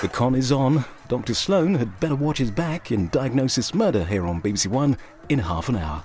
The con is on. Dr. Sloan had better watch his back in Diagnosis Murder here on BBC1 in half an hour.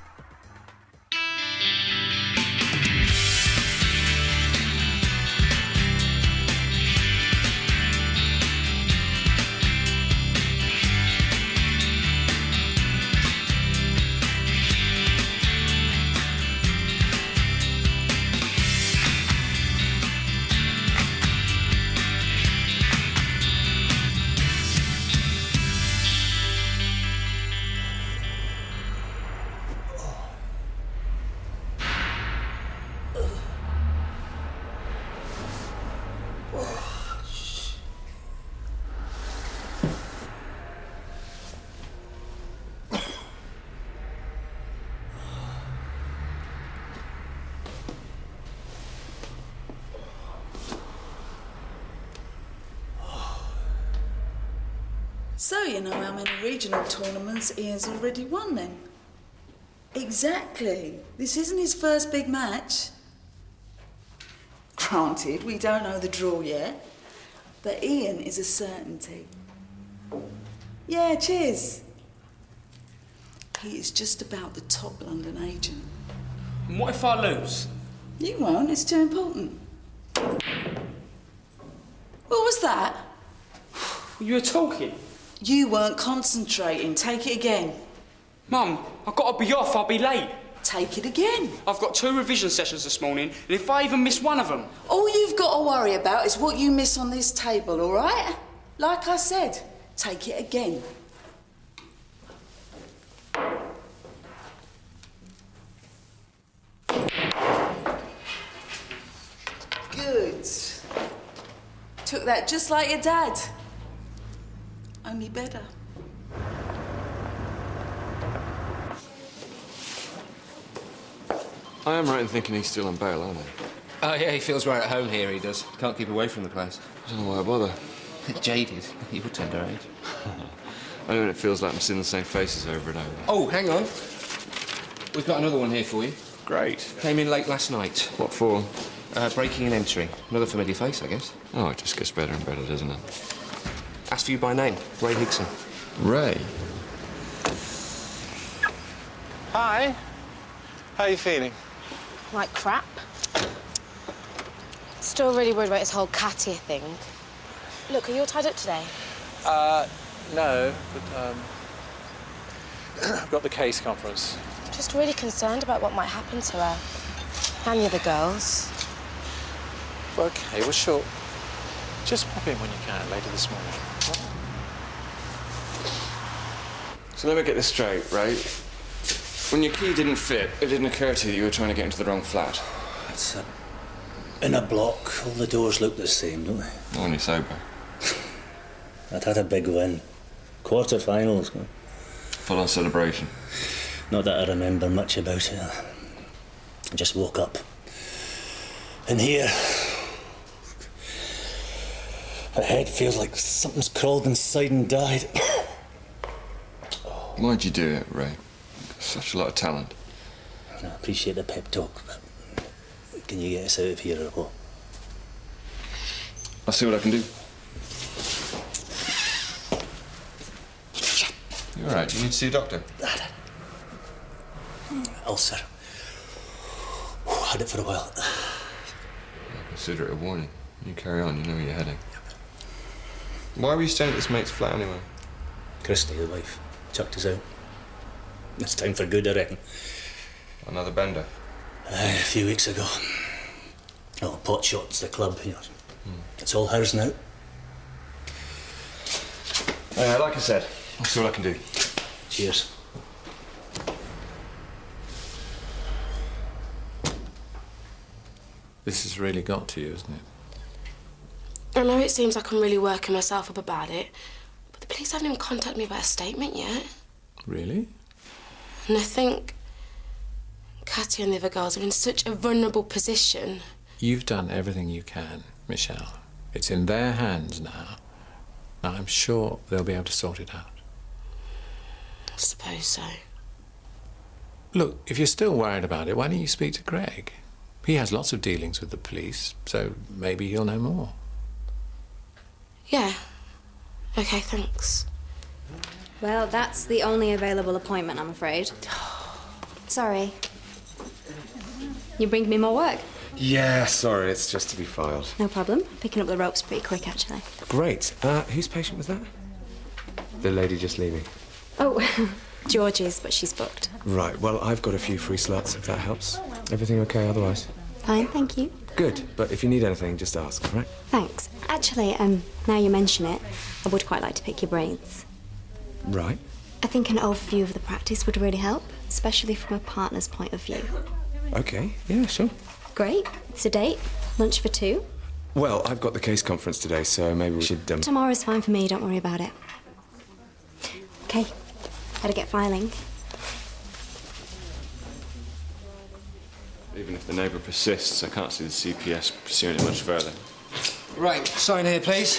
So you know how many regional tournaments Ian's already won then? Exactly. This isn't his first big match. Granted, we don't know the draw yet, but Ian is a certainty. Yeah, cheers. He is just about the top London agent. And what if I lose? You won't, it's too important. What was that? You were talking. You weren't concentrating. Take it again. Mum, I've got to be off, I'll be late. Take it again. I've got 2 revision sessions this morning, and if I even miss one of them... All you've got to worry about is what you miss on this table, all right? Like I said, take it again. Good. Took that just like your dad. Only better. I am right in thinking he's still on bail, aren't I? Oh, yeah, he feels right at home here, he does. Can't keep away from the place. I don't know why I bother. Jaded. He would tender age. Only when it feels like I'm seeing the same faces over and over. Oh, hang on. We've got another one here for you. Great. Came in late last night. What for? Breaking and entering. Another familiar face, I guess. Oh, it just gets better and better, doesn't it? Asked for you by name. Ray Hickson. Ray? Hi. How are you feeling? Like crap. Still really worried about this whole Katia thing. Look, are you all tied up today? No, but, I've got the case conference. Just really concerned about what might happen to her. And the other girls. Okay, well, sure. Just pop in when you can later this morning. So let me get this straight, Ray. When your key didn't fit, it didn't occur to you that you were trying to get into the wrong flat. That's it. In a block, all the doors look the same, don't they? Only sober. I'd had a big win. Quarter-finals. Full-on celebration. Not that I remember much about it. I just woke up. In here, my head feels like something's crawled inside and died. Why'd you do it, Ray? Such a lot of talent. I appreciate the pep talk, but can you get us out of here or what? I'll see what I can do. You all right? You need to see a doctor? Ulcer. Had it for a while. Consider it a warning. You carry on, you know where you're heading. Why were you staying at this mate's flat anyway? Christy, the wife, chucked us out. It's time for good, I reckon. Another bender? A few weeks ago. Oh, pot shots, the club, you know. It's all hers now. Like I said, I'll see what I can do. Cheers. This has really got to you, isn't it? I know it seems like I'm really working myself up about it, but the police haven't even contacted me about a statement yet. Really? And I think Katia and the other girls are in such a vulnerable position. You've done everything you can, Michelle. It's in their hands now. I'm sure they'll be able to sort it out. I suppose so. Look, if you're still worried about it, why don't you speak to Greg? He has lots of dealings with the police, so maybe he'll know more. Yeah, OK, thanks. Well, that's the only available appointment, I'm afraid. Sorry. You bring me more work? Yeah, sorry, it's just to be filed. No problem. Picking up the ropes pretty quick, actually. Great. Whose patient was that? The lady just leaving. Oh, George's, but she's booked. Right, well, I've got a few free slots, if that helps. Everything okay otherwise? Fine, thank you. Good, but if you need anything, just ask, all right? Thanks. Actually, now you mention it, I would quite like to pick your brains. Right. I think an overview of the practice would really help, especially from a partner's point of view. Okay, yeah, sure. Great. It's a date. Lunch for two. Well, I've got the case conference today, so maybe we should... Tomorrow's fine for me, don't worry about it. OK. Better get filing. Even if the neighbour persists, I can't see the CPS pursuing it much further. Right, sign here, please.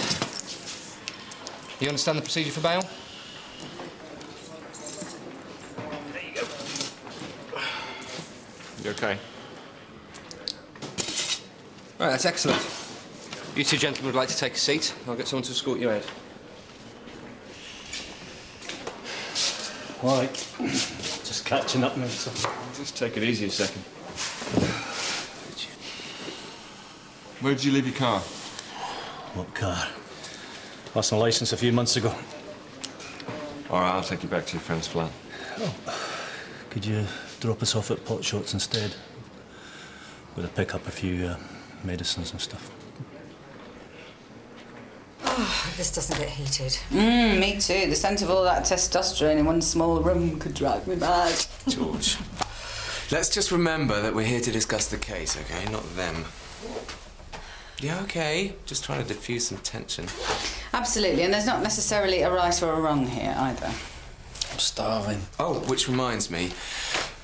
You understand the procedure for bail? There you go. You okay? Right, that's excellent. You two gentlemen would like to take a seat. I'll get someone to escort you out. All right. Just catching up now, so... Just take it easy a second. Where did you leave your car? What car? Lost my licence a few months ago. All right, I'll take you back to your friend's flat. Oh. Could you drop us off at Potshots instead? Gotta pick up a few medicines and stuff. Oh, this doesn't get heated. Me too. The scent of all that testosterone in one small room could drive me mad. George, let's just remember that we're here to discuss the case, OK? Not them. Yeah, OK. Just trying to diffuse some tension. Absolutely, and there's not necessarily a right or a wrong here either. I'm starving. Oh, which reminds me.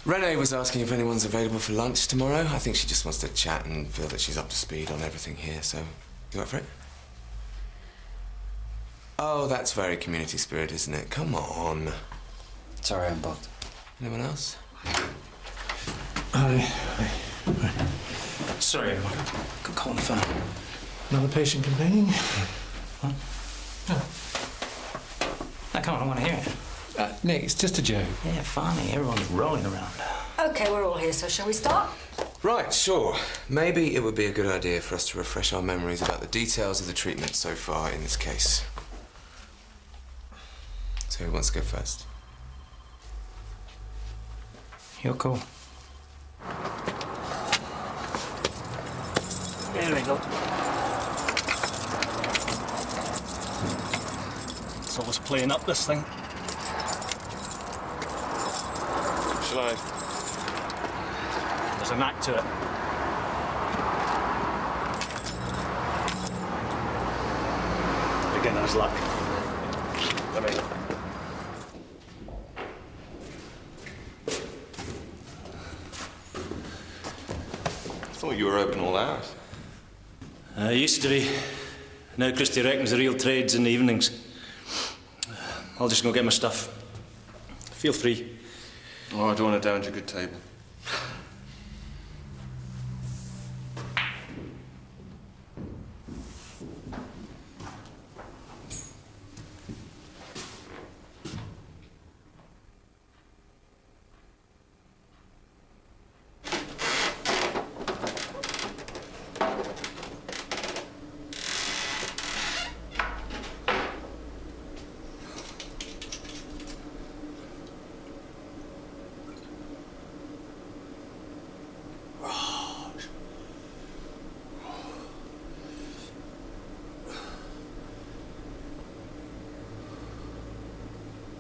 Renee was asking if anyone's available for lunch tomorrow. I think she just wants to chat and feel that she's up to speed on everything here, so... You up for it? Oh, that's very community spirit, isn't it? Come on. Sorry, I'm booked. Anyone else? Hi. Sorry, I got caught on the phone. Another patient complaining? What? No. No, come on, I want to hear it. Nick, it's just a joke. Yeah, funny. Everyone's rolling around. OK, we're all here, so shall we start? Right, sure. Maybe it would be a good idea for us to refresh our memories about the details of the treatment so far in this case. So who wants to go first? You're cool. There we go. It's always playing up, this thing. Shall I? There's a knack to it. Beginner's luck. Come in. I thought you were open all hours. Used to be. Now Christy reckons the real trade's in the evenings. I'll just go get my stuff. Feel free. Oh, I don't want to damage a good table.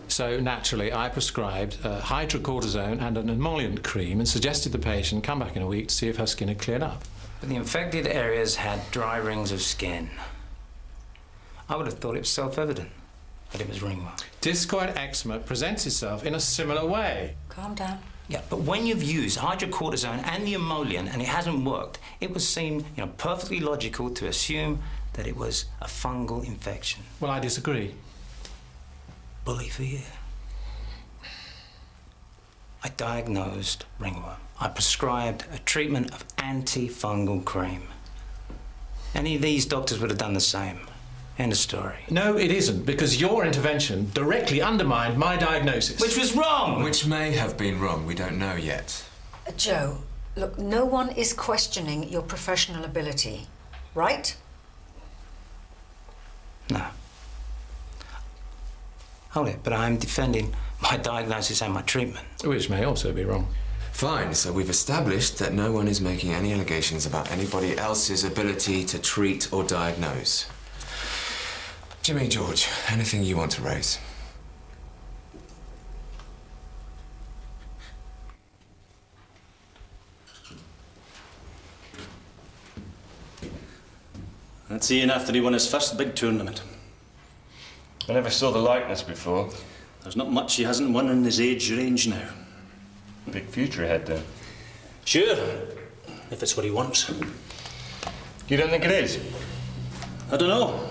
So, naturally, I prescribed hydrocortisone and an emollient cream and suggested the patient come back in a week to see if her skin had cleared up. But the infected areas had dry rings of skin. I would have thought it was self-evident that it was ringworm. Discoid eczema presents itself in a similar way. Calm down. Yeah, but when you've used hydrocortisone and the emollient and it hasn't worked, it would seem, perfectly logical to assume that it was a fungal infection. Well, I disagree. Bully for you. I diagnosed ringworm. I prescribed a treatment of antifungal cream. Any of these doctors would have done the same. End of story. No, it isn't, because your intervention directly undermined my diagnosis. Which was wrong! Which may have been wrong. We don't know yet. Joe, look, no one is questioning your professional ability, right? No. Hold it, but I'm defending my diagnosis and my treatment. Which may also be wrong. Fine, so we've established that no one is making any allegations about anybody else's ability to treat or diagnose. Jimmy, George, anything you want to raise? That's Ian after he won his first big tournament. I never saw the likeness before. There's not much he hasn't won in his age range now. Big future ahead, then. Sure, if it's what he wants. You don't think it is? I don't know.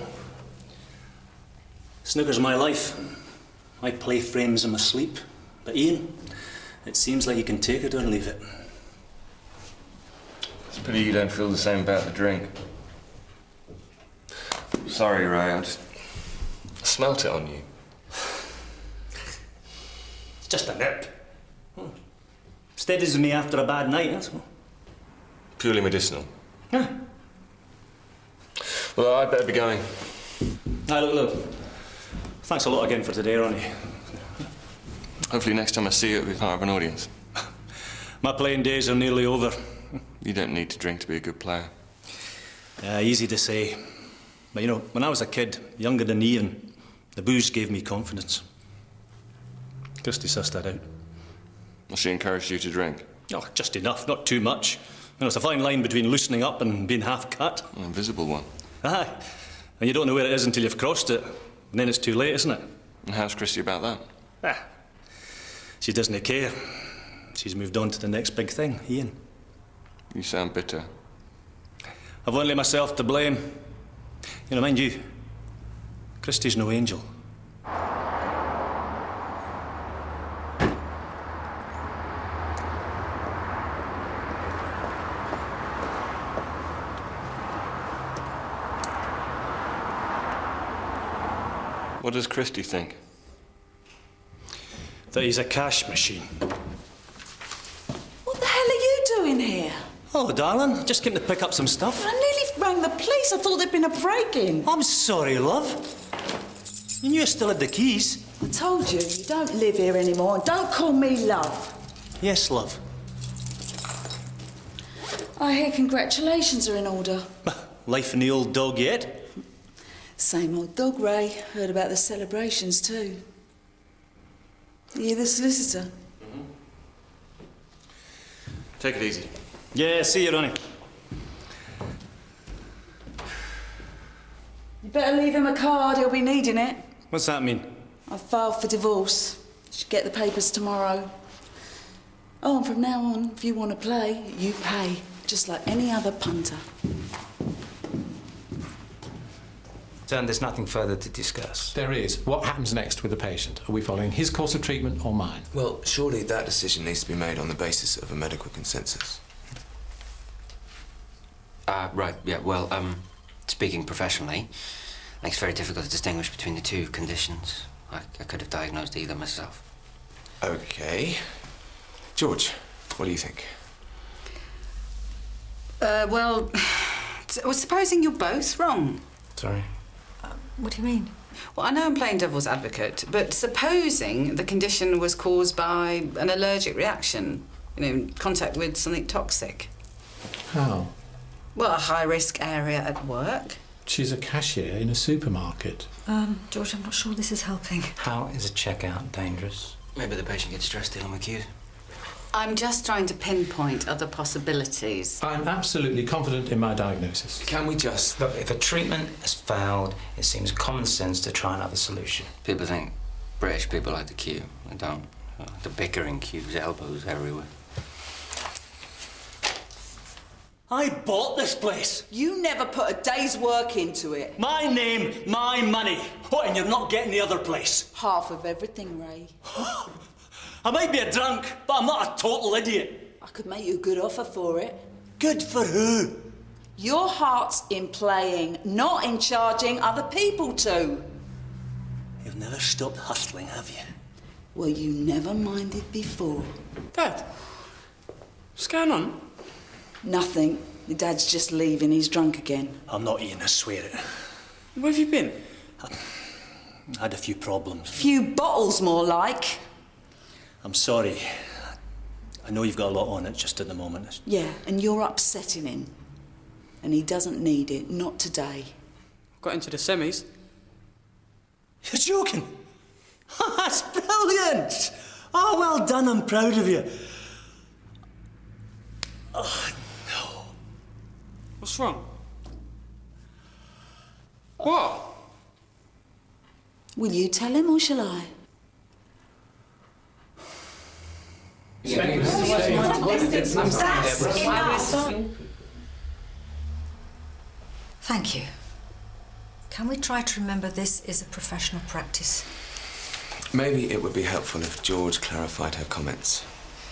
Snooker's my life. I play frames in my sleep. But Ian, it seems like he can take it or leave it. It's a pity you don't feel the same about the drink. Sorry, Ray, I just smelt it on you. It's just a nip. Steadies me after a bad night, that's all. Purely medicinal. Huh. Well, I'd better be going. Aye, look. Thanks a lot again for today, Ronnie. Hopefully next time I see you, it'll be part of an audience. My playing days are nearly over. You don't need to drink to be a good player. Easy to say. But, you know, when I was a kid, younger than Ian, the booze gave me confidence. Christy sussed that out. Well, she encouraged you to drink? Oh, just enough, not too much. You know, it's a fine line between loosening up and being half-cut. An invisible one. Aye. And you don't know where it is until you've crossed it. And then it's too late, isn't it? And how's Christy about that? She doesn't care. She's moved on to the next big thing, Ian. You sound bitter. I've only myself to blame. You know, mind you, Christy's no angel. What does Christy think? That he's a cash machine. What the hell are you doing here? Oh, darling, just came to pick up some stuff. I nearly rang the police. I thought there'd been a break-in. I'm sorry, love. You knew I still had the keys. I told you, you don't live here anymore, and don't call me love. Yes, love. I hear congratulations are in order. Life in the old dog yet? Same old dog, Ray. Heard about the celebrations, too. Are you the solicitor? Mm-hmm. Take it easy. Yeah, see you, Ronnie. You better leave him a card, he'll be needing it. What's that mean? I filed for divorce. Should get the papers tomorrow. Oh, and from now on, if you want to play, you pay. Just like any other punter. So there's nothing further to discuss. There is. What happens next with the patient? Are we following his course of treatment or mine? Well, surely that decision needs to be made on the basis of a medical consensus. Right, yeah, well, speaking professionally, I think it's very difficult to distinguish between the two conditions. I could have diagnosed either myself. OK. George, what do you think? Well, supposing you're both wrong. Sorry? What do you mean? Well, I know I'm playing devil's advocate, but supposing the condition was caused by an allergic reaction, you know, contact with something toxic. How? Well, a high-risk area at work. She's a cashier in a supermarket. George, I'm not sure this is helping. How is a checkout dangerous? Maybe the patient gets stressed dealing with queues. I'm just trying to pinpoint other possibilities. I'm absolutely confident in my diagnosis. Can we just... Look, if a treatment has failed, it seems common sense to try another solution. People think British people like to queue. They don't. The bickering queues, elbows everywhere. I bought this place. You never put a day's work into it. My name, my money. What, and you're not getting the other place? Half of everything, Ray. I might be a drunk, but I'm not a total idiot. I could make you a good offer for it. Good for who? Your heart's in playing, not in charging other people to. You've never stopped hustling, have you? Well, you never minded before. Dad, what's going on? Nothing. Your dad's just leaving. He's drunk again. I'm not Ian, I swear it. Where have you been? I had a few problems. Few bottles, more like. I'm sorry. I know you've got a lot on it just at the moment. Yeah, and you're upsetting him. And he doesn't need it, not today. Got into the semis. You're joking? That's brilliant! Oh, well done, I'm proud of you. Oh, no. What's wrong? What? Will you tell him or shall I? Thank you. Can we try to remember this is a professional practice? Maybe it would be helpful if George clarified her comments.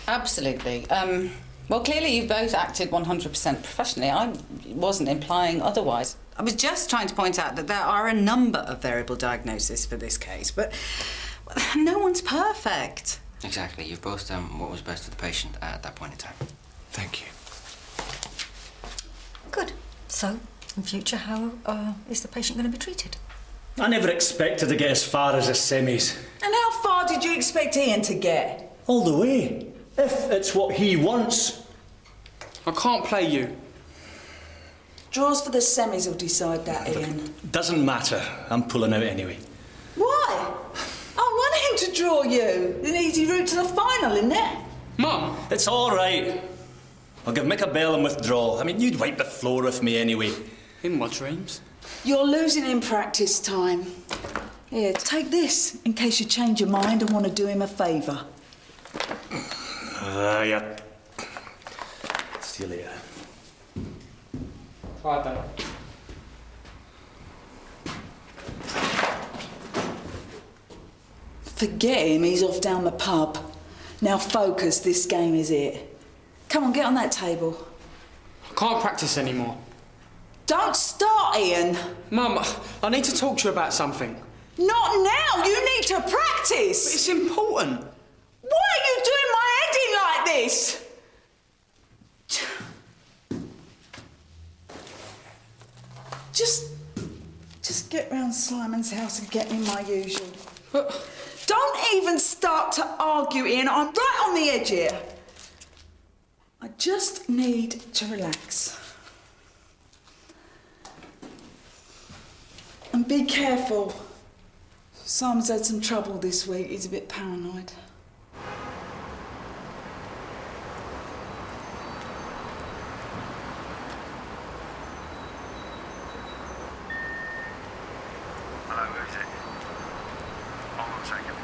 Absolutely. Well, clearly you've both acted 100% professionally. I wasn't implying otherwise. I was just trying to point out that there are a number of variable diagnoses for this case, but no one's perfect. Exactly. You've both done what was best for the patient at that point in time. Thank you. Good. So, in future, how is the patient going to be treated? I never expected to get as far as the semis. And how far did you expect Ian to get? All the way. If it's what he wants. I can't play you. Draws for the semis will decide that, Ian. Doesn't matter. I'm pulling out anyway. Why? I want him to draw you. An easy route to the final, isn't it? Mum! It's all right. I'll give Mick a bell and withdraw. I mean, you'd wipe the floor with me anyway. In my dreams. You're losing in practice time. Here, take this in case you change your mind and want to do him a favour. Yeah. See you later. Bye, Dad. Forget him, he's off down the pub. Now focus, this game is it. Come on, get on that table. I can't practice anymore. Don't start, Ian. Mum, I need to talk to you about something. Not now, you need to practice. But it's important. Why are you doing my head in like this? Just get round Simon's house and get me my usual. But don't even start to argue, Ian. I'm right on the edge here. I just need to relax. And be careful. Simon's had some trouble this week. He's a bit paranoid. Hello, who is it? Hold on a second.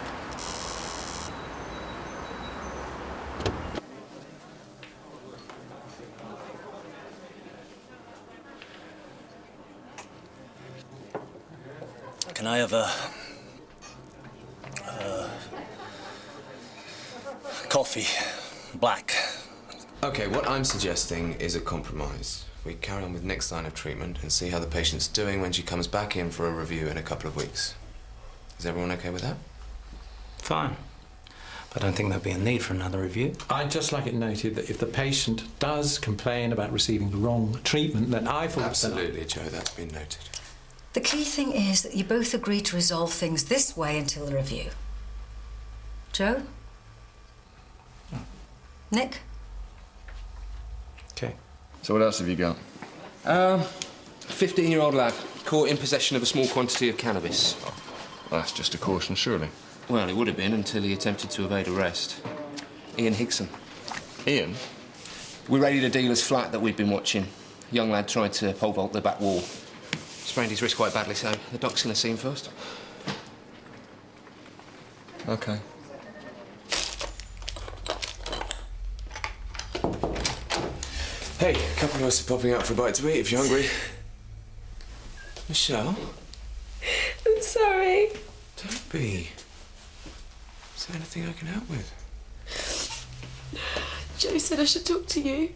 Can I have a coffee, black? OK, what I'm suggesting is a compromise. We carry on with next line of treatment and see how the patient's doing when she comes back in for a review in a couple of weeks. Is everyone OK with that? Fine. But I don't think there'll be a need for another review. I'd just like it noted that if the patient does complain about receiving the wrong treatment, then I thought... Absolutely, Joe, that's been noted. The key thing is that you both agree to resolve things this way until the review. Joe? Oh. Nick? OK. So what else have you got? 15-year-old lad caught in possession of a small quantity of cannabis. Well, that's just a caution, surely. Well, he would have been until he attempted to evade arrest. Ian Higson. Ian? We raided a dealer's flat that we'd been watching. Young lad tried to pole vault the back wall. Sprained his wrist quite badly, so the doc's going to see him first. OK. Hey, a couple of us are popping out for a bite to eat if you're hungry. Michelle? I'm sorry. Don't be. Is there anything I can help with? Joe said I should talk to you.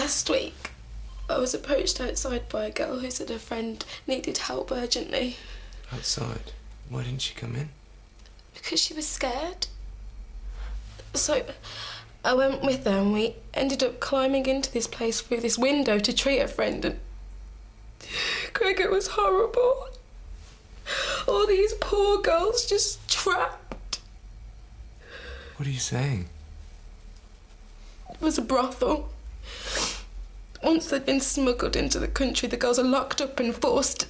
Last week, I was approached outside by a girl who said her friend needed help urgently. Outside? Why didn't she come in? Because she was scared. So I went with her and we ended up climbing into this place through this window to treat her friend, and Greg, it was horrible. All these poor girls just trapped. What are you saying? It was a brothel. Once they'd been smuggled into the country, the girls are locked up and forced.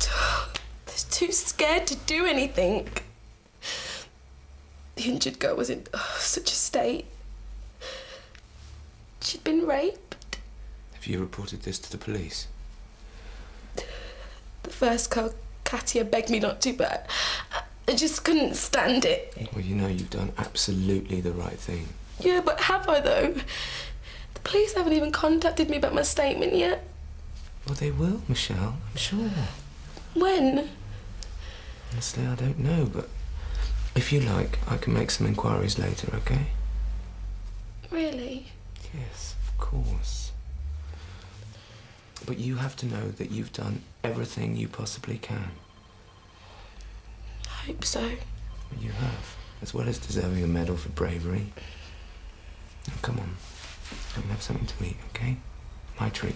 They're too scared to do anything. The injured girl was in such a state. She'd been raped. Have you reported this to the police? The first girl, Katia, begged me not to, but I just couldn't stand it. Well, you know you've done absolutely the right thing. Yeah, but have I, though? The police haven't even contacted me about my statement yet. Well, they will, Michelle, I'm sure. When? Honestly, I don't know, but if you like, I can make some inquiries later, okay? Really? Yes, of course. But you have to know that you've done everything you possibly can. I hope so. You have, as well as deserving a medal for bravery. Now, come on. Let me have something to eat, okay? My treat.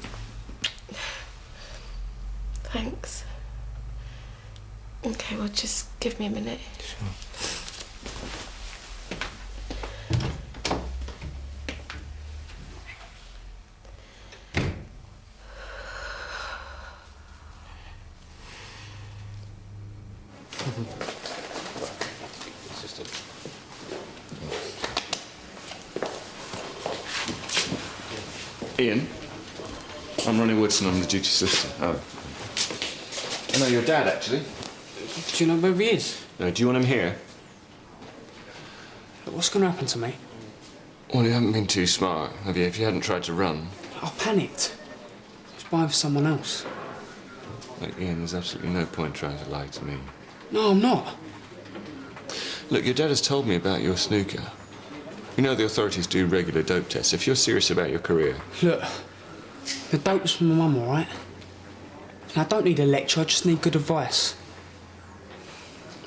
Thanks. Okay, well, just give me a minute. Sure. Ian, I'm Ronnie Woodson. I'm the duty assistant. Oh. I know your dad, actually. Do you know where he is? No, do you want him here? Look, what's going to happen to me? Well, you haven't been too smart, have you? If you hadn't tried to run. I panicked. I was buying for someone else. Look, Ian, there's absolutely no point trying to lie to me. No, I'm not. Look, your dad has told me about your snooker. You know the authorities do regular dope tests. If you're serious about your career... Look, the dope's from my mum, all right? And I don't need a lecture, I just need good advice.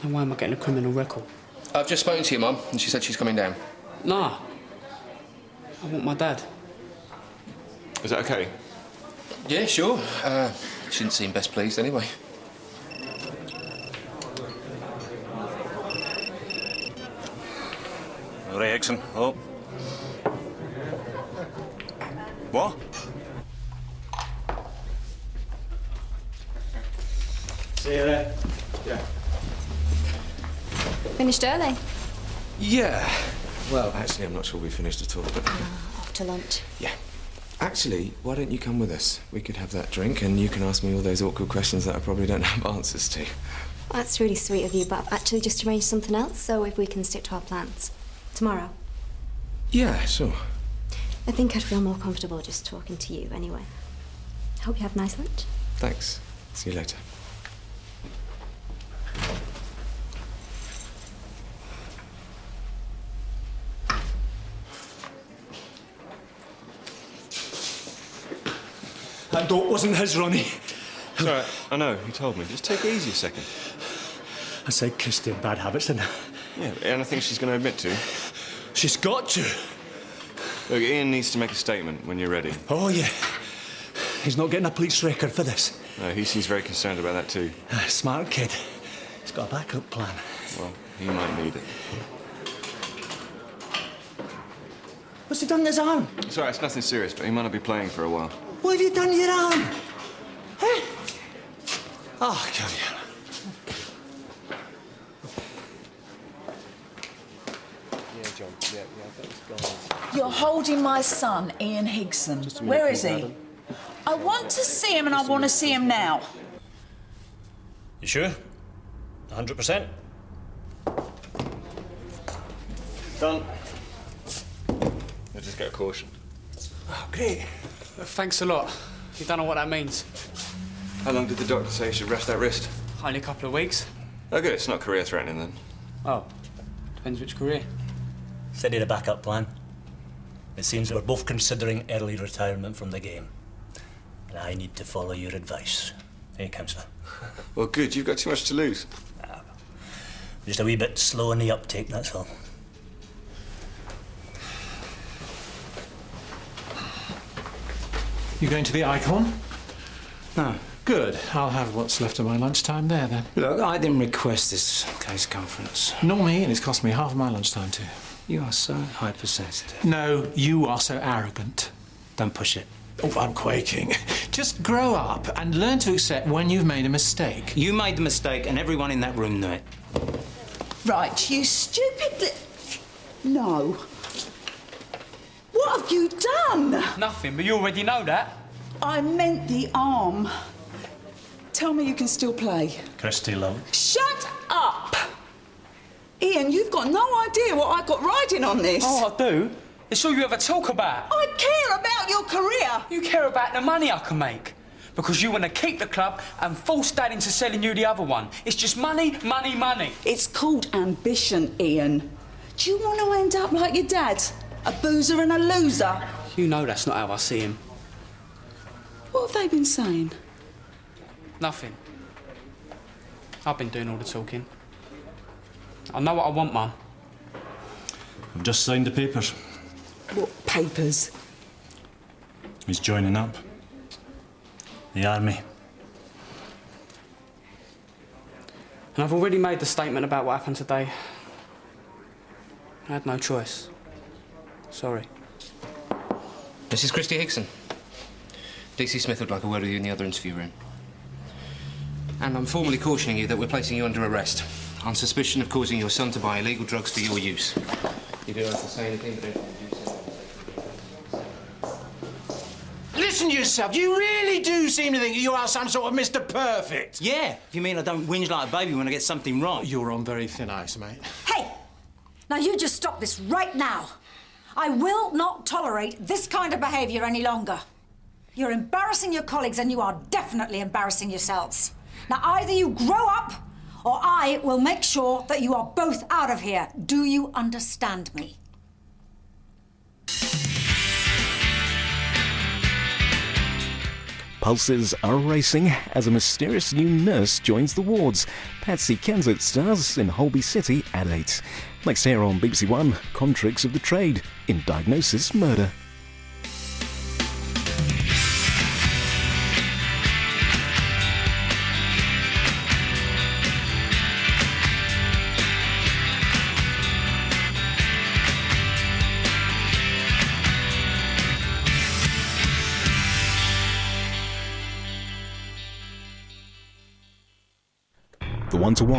And why am I getting a criminal record? I've just spoken to your mum, and she said she's coming down. Nah. I want my dad. Is that okay? Yeah, sure. She didn't seem best pleased anyway. All right, Hickson. Oh. What? See you there. Yeah. Finished early. Yeah. Well, actually, I'm not sure we finished at all, but... Off to lunch. Yeah. Actually, why don't you come with us? We could have that drink and you can ask me all those awkward questions that I probably don't have answers to. Well, that's really sweet of you, but I've actually just arranged something else, so if we can stick to our plans. Tomorrow. Yeah, sure. I think I'd feel more comfortable just talking to you anyway. Hope you have a nice lunch. Thanks. See you later. That dope wasn't his, Ronnie. It's all right. I know. He told me. Just take it easy a second. I said Christy had bad habits, didn't I? Yeah, but anything she's going to admit to? She's got to. Look, Ian needs to make a statement when you're ready. Oh, yeah. He's not getting a police record for this. No, he seems very concerned about that too. Smart kid. He's got a backup plan. Well, he might need it. What's he done to his arm? It's all right. It's nothing serious, but he might not be playing for a while. What have you done to your arm? Huh? Oh, come here. Yeah, John. Yeah, those guys. You're holding my son, Ian Higson. Where is he? I want to see him and I want to see him now. You sure? 100%? Done. We'll just get a caution. Oh, great. Thanks a lot. You don't know what that means. How long did the doctor say you should rest that wrist? Only a couple of weeks. Oh, good. It's not career-threatening, then. Oh. Depends which career. Said he had a backup plan. It seems that we're both considering early retirement from the game. And I need to follow your advice. Hey, Councillor. Well, good. You've got too much to lose. Just a wee bit slow in the uptake, that's all. You going to the Icon? No. Good. I'll have what's left of my lunchtime there, then. Look, I didn't request this case conference. Nor me, and it's cost me half of my lunchtime, too. You are so hypersensitive. No, you are so arrogant. Don't push it. Oh, I'm quaking. Just grow up and learn to accept when you've made a mistake. You made the mistake, and everyone in that room knew it. Right, you stupid No. What have you done? Nothing, but you already know that. I meant the arm. Tell me you can still play. Christy, love. Shut up! Ian, you've got no idea what I got riding on this. Oh, I do. It's all you ever talk about. I care about your career. You care about the money I can make. Because you want to keep the club and force Dad into selling you the other one. It's just money, money, money. It's called ambition, Ian. Do you want to end up like your dad? A boozer and a loser? You know that's not how I see him. What have they been saying? Nothing. I've been doing all the talking. I know what I want, Mum. I've just signed the papers. What papers? He's joining up. The army. And I've already made the statement about what happened today. I had no choice. Sorry. Mrs. Christy Hickson. DC Smith would like a word with you in the other interview room. And I'm formally cautioning you that we're placing you under arrest on suspicion of causing your son to buy illegal drugs for your use. You don't have to say anything, but don't Listen to yourself. You really do seem to think you are some sort of Mr. Perfect. Yeah, if you mean I don't whinge like a baby when I get something wrong. You're on very thin ice, mate. Hey! Now you just stop this right now. I will not tolerate this kind of behaviour any longer. You're embarrassing your colleagues and you are definitely embarrassing yourselves. Now either you grow up or I will make sure that you are both out of here. Do you understand me? Pulses are racing as a mysterious new nurse joins the wards. Patsy Kensit stars in Holby City at 8. Next here on BBC1, Contricks of the Trade in Diagnosis Murder. The one to watch.